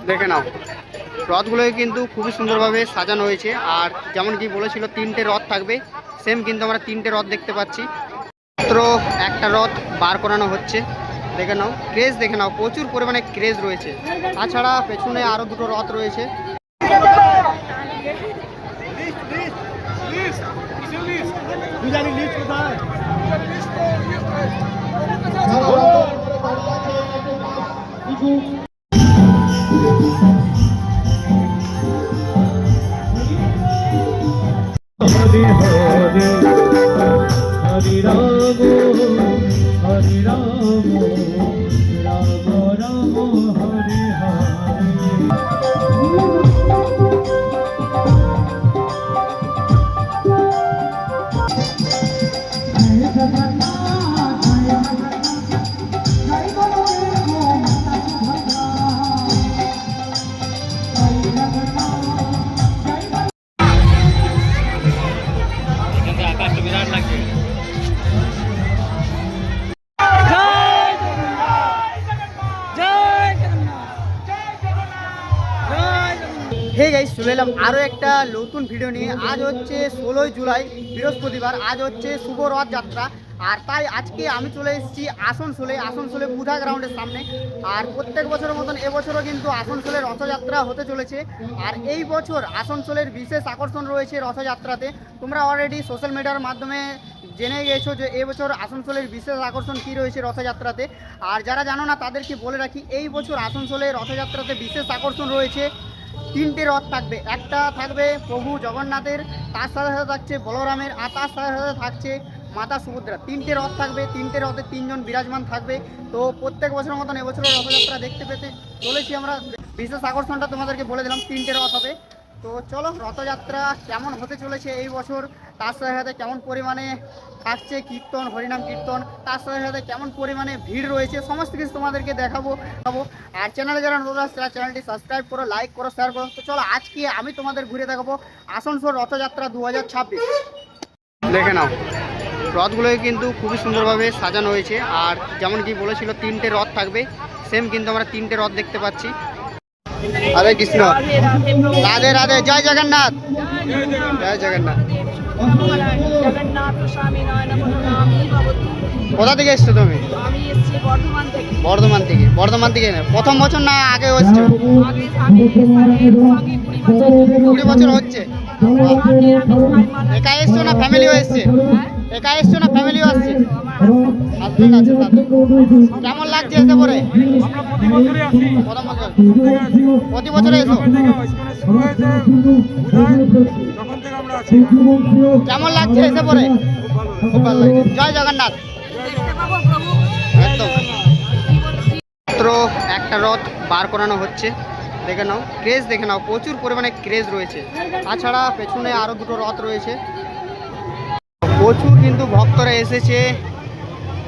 দেখে নাও রথগুলোকে কিন্তু খুবই সুন্দরভাবে সাজানো হয়েছে। আর যেমন কি বলেছিল 3টে রথ থাকবে, সেম কিন্তু আমরা 3টে রথ দেখতে পাচ্ছি। মাত্র একটা রথ বার করানো হচ্ছে। দেখে নাও ক্রেজ, দেখে নাও প্রচুর পরিমাণে ক্রেজ রয়েছে। তাছাড়া পেছনে আরও দুটো রথ রয়েছে। হরে হরে হরে রাম হরে রাম রাম রাম হরে হে গাইস, চলে এলাম আরও একটা নতুন ভিডিও নিয়ে। আজ হচ্ছে 16ই জুলাই, বৃহস্পতিবার। আজ হচ্ছে শুভ রথযাত্রা। আর তাই আজকে আমি চলে এসেছি আসানসোলে বুধা গ্রাউন্ডের সামনে। আর প্রত্যেক বছরের মতন এবছরও কিন্তু আসানসোলে রথযাত্রা হতে চলেছে। আর এই বছর আসানসোলের বিশেষ আকর্ষণ রয়েছে রথযাত্রাতে। তোমরা অলরেডি সোশ্যাল মিডিয়ার মাধ্যমে জেনে গেছো যে এবছর আসানসোলের বিশেষ আকর্ষণ কী রয়েছে রথযাত্রাতে। আর যারা জানো না তাদেরকে বলে রাখি, এই বছর আসানসোলের রথযাত্রাতে বিশেষ আকর্ষণ রয়েছে। 3টে রথ থাকবে। একটা থাকবে প্রভু জগন্নাথের, তার সাথে সাথে থাকছে বলরামের, আর তার সাথে সাথে থাকছে মাতা সুভদ্রা। 3টে রথ থাকবে, 3টে রথে 3জন বিরাজমান থাকবে। তো প্রত্যেক বছরের মতন এবছরের রথযাত্রা দেখতে পেতে চলেছি আমরা। বিশেষ আকর্ষণটা তোমাদেরকে বলে দিলাম, 3টে রথ হবে। তো চলো রথযাত্রা কেমন হতে চলেছে এই বছর, তার সাথে সাথে কেমন পরিমাণে থাকছে কীর্তন, হরিনাম কীর্তন, তার সাথে সাথে কেমন পরিমাণে ভিড় রয়েছে, সমস্ত কিছু তোমাদেরকে দেখাবো। আর চ্যানেলে যারা নতুন আসছে তারা চ্যানেলটি সাবস্ক্রাইব করো, লাইক করো, শেয়ার করো। তো চলো আজকে আমি তোমাদের ঘুরে দেখাবো আসানসোল রথযাত্রা 2026। দেখে নাও রথগুলোকে কিন্তু খুবই সুন্দরভাবে সাজানো হয়েছে। আর যেমন কি বলেছিল 3টে রথ থাকবে, সেম কিন্তু আমরা 3টে রথ দেখতে পাচ্ছি। হরে কৃষ্ণ, রাধে রাধে, জয় জগন্নাথ, জয় জগন্নাথ। কোথা থেকে এসছো তুমি? বর্ধমান থেকে। বর্ধমান থেকে প্রথম বছর না আগে এসছো? 20 বছর হচ্ছে। একা এসছো না ফ্যামিলিও এসছে? একা এসছো না ফ্যামিলিও আসছে? হাজবেন্ড আছে সাথে। কেমন লাগছে এসে পরে? প্রথম বছর, প্রতি বছরে এসো? কেমন লাগছে এসে পরে? খুব ভালো লাগছে। জয় জগন্নাথ। একদম মাত্র একটা রথ বার করানো হচ্ছে। দেখে নাও ক্রেজ, দেখে নাও প্রচুর পরিমাণে ক্রেজ রয়েছে। তাছাড়া পেছনে আরও দুটো রথ রয়েছে। প্রচুর কিন্তু ভক্তরা এসেছে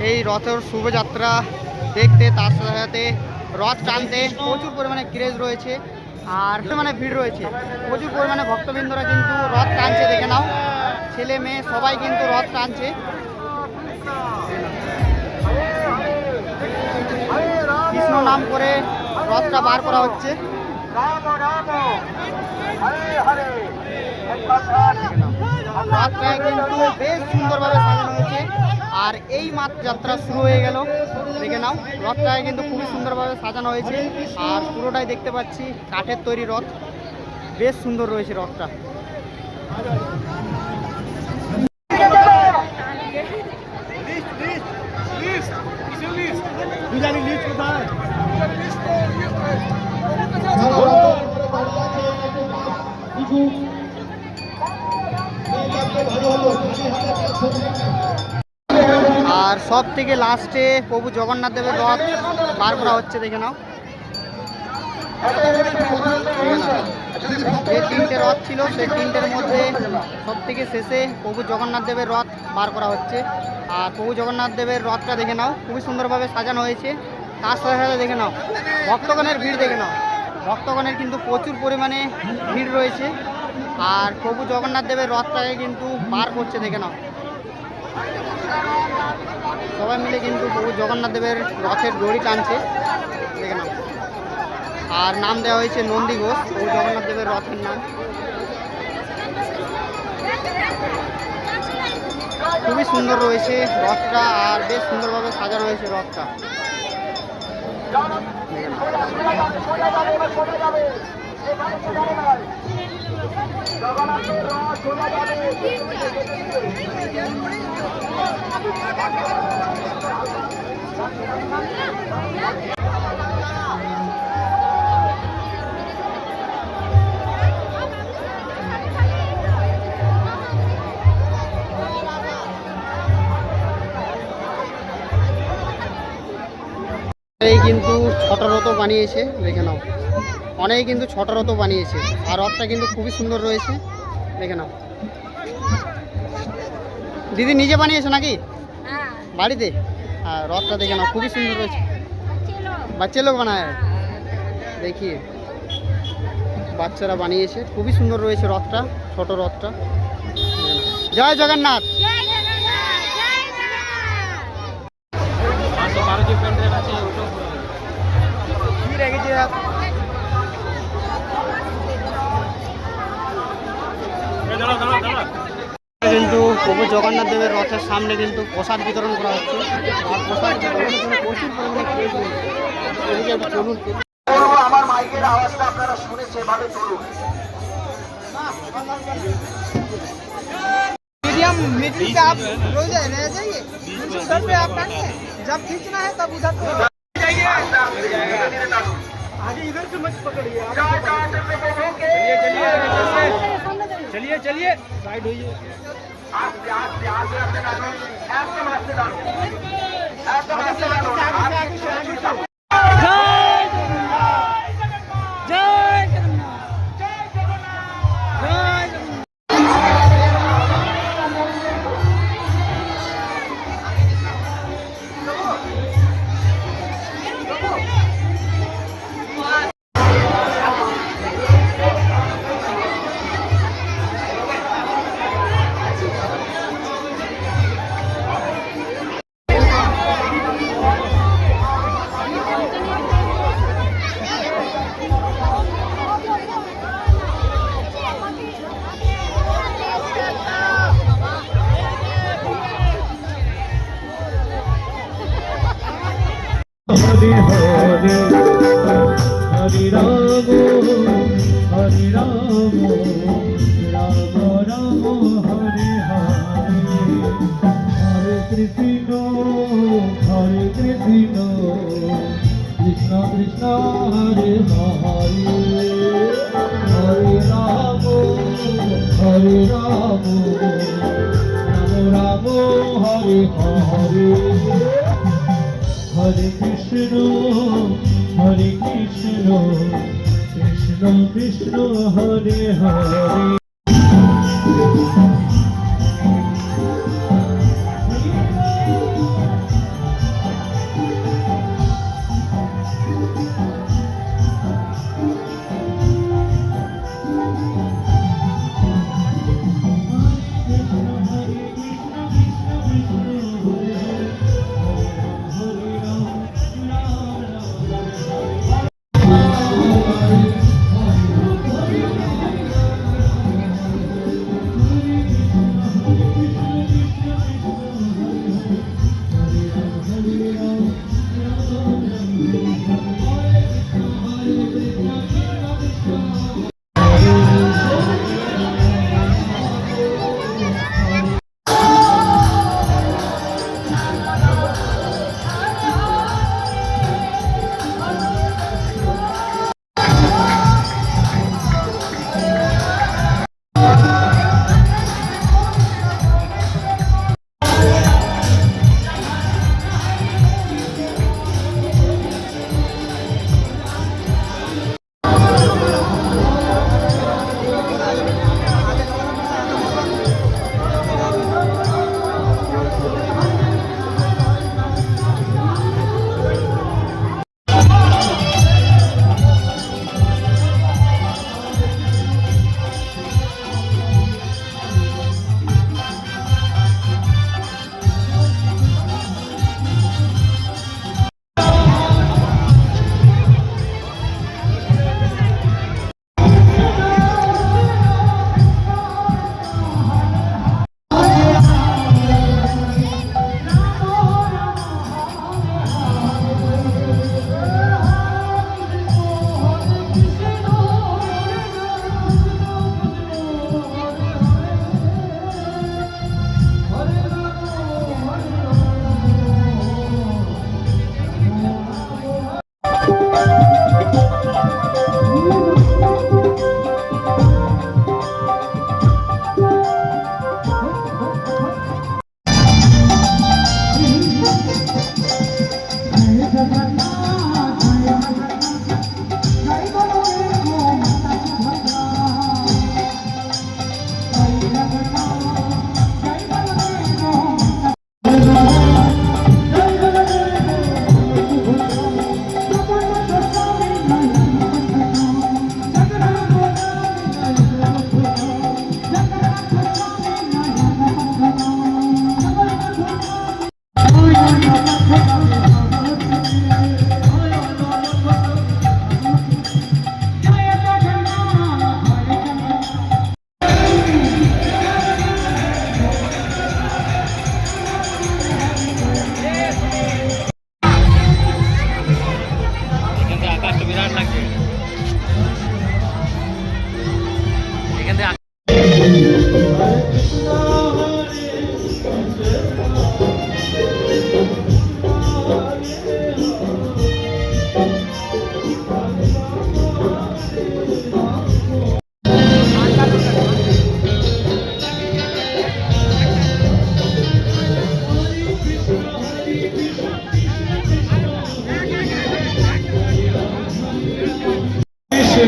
এই রথের শুভযাত্রা দেখতে, তার সাথে সাথে রথ টানতে প্রচুর পরিমাণে ক্রেজ রয়েছে। আর মানে ভিড় রয়েছে, প্রচুর পরিমাণে ভক্তবৃন্দরা কিন্তু রথ টানছে। দেখে নাও ছেলে মেয়ে সবাই কিন্তু রথ টানছে। কৃষ্ণ নাম করে রথটা বার করা হচ্ছে। রথটায় কিন্তু বেশ সুন্দরভাবে সাজানো হয়েছে। আর এই মাত্র যাত্রা শুরু হয়ে গেল। দেখে নাও রথটায় কিন্তু খুবই সুন্দরভাবে সাজানো হয়েছে। আর পুরোটাই দেখতে পাচ্ছি কাঠের তৈরি রথ, বেশ সুন্দর রয়েছে রথটা। আর সব থেকে লাস্টে প্রভু জগন্নাথ দেবের রথ বার করা হচ্ছে। দেখে নাও যে 3টে রথ ছিল সেই 3টের মধ্যে সব থেকে শেষে প্রভু জগন্নাথ দেবের রথ বার করা হচ্ছে। আর প্রভু জগন্নাথ দেবের রথটা দেখে নাও খুবই সুন্দরভাবে সাজানো হয়েছে। তার সাথে সাথে দেখে নাও ভক্তগণের ভিড়, দেখে নাও ভক্তগণের কিন্তু প্রচুর পরিমাণে ভিড় রয়েছে। আর প্রভু জগন্নাথ দেবের রথটাকে কিন্তু বার করছে। দেখে নাও সবাই মিলে কিন্তু প্রভু জগন্নাথ দেবের রথের দড়ি টানছে। দেখে নাও আর নাম দেওয়া হয়েছে নন্দী ঘোষ, ও জগন্নাথ দেবের রথের নাম। খুবই সুন্দর রয়েছে রথটা, আর বেশ সুন্দরভাবে সাজানো হয়েছে রথটা। এই কিন্তু ছোট রথ বানিয়েছে, দেখে নাও, অনেকে কিন্তু ছোট রথ বানিয়েছে। আর রথটা কিন্তু খুবই সুন্দর রয়েছে, দেখে নাও। দিদি নিজে বানিয়েছো নাকি বাড়িতে? আর রথটা দেখে নাও, খুবই সুন্দর রয়েছে। বাচ্চা লোক বানায়, দেখিয়ে বাচ্চারা বানিয়েছে, খুবই সুন্দর রয়েছে রথটা, ছোট রথটা। জয় জগন্নাথ। কিন্তু প্রভু জগন্নাথ দেবের রথের সামনে কিন্তু প্রসাদ বিতরণ করা হচ্ছে। আর প্রসাদ প্রচুর পরিমাণে চলুন, আমার মাইকের আওয়াজটা আপনারা শুনেছে, এভাবে চলুন। मीडियम मिडिल पे आप रह जाइए, उधर पे आप टांगे, जब खींचना है तब उधर पे आगे, इधर से मत पकड़िए। चलिए चलिए साइड होइए। हरे हरे हरे राम हरे राम राम राम हरे हरे हरे कृष्ण कृष्ण कृष्ण हरे हरे हरे राम राम राम हरे हरे हरे कृष्ण कृष्ण कृष्ण हरे हरे। সো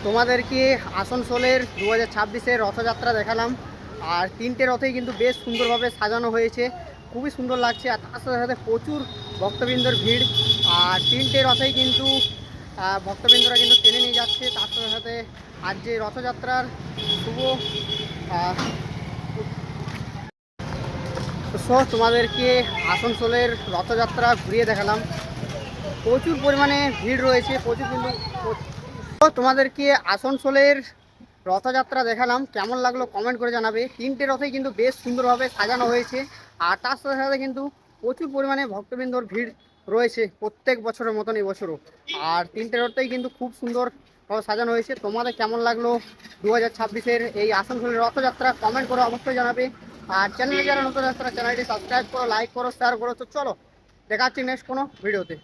তোমাদেরকে আসানসোলের 2026-এর রথযাত্রা দেখালাম। আর তিনটে রথেই কিন্তু বেশ সুন্দরভাবে সাজানো হয়েছে, খুবই সুন্দর লাগছে। আর তার সাথে সাথে প্রচুর ভক্তবৃন্দর ভিড়। আর তিনটে রথেই কিন্তু ভক্তবৃন্দরা কিন্তু টেনে নিয়ে যাচ্ছে। তার সাথে সাথে আজ যে রথযাত্রার শুভ সো তোমাদেরকে আসানসোলের রথযাত্রা ঘুরিয়ে দেখালাম। প্রচুর পরিমাণে ভিড় রয়েছে, প্রচুর কিন্তু। তো তোমাদেরকে আসানসোলের রথযাত্রা দেখালাম, কেমন লাগলো কমেন্ট করে জানাবে। তিনটে রথেই কিন্তু বেশ সুন্দরভাবে সাজানো হয়েছে। আর তার সাথে সাথে কিন্তু প্রচুর পরিমাণে ভক্তবৃন্দর ভিড় রয়েছে প্রত্যেক বছরের মতন এবছরও। আর তিনটে রথেই কিন্তু খুব সুন্দরভাবে সাজানো হয়েছে। তোমাদের কেমন লাগলো 2026-এর এই আসানসোলের রথযাত্রা কমেন্ট করে অবশ্যই জানাবে। আর চ্যানেলে যারা নতুন যাত্রা চ্যানেলটি সাবস্ক্রাইব করো, লাইক করো, শেয়ার করো। তো চলো দেখা হচ্ছে নেক্সট কোনো ভিডিওতে।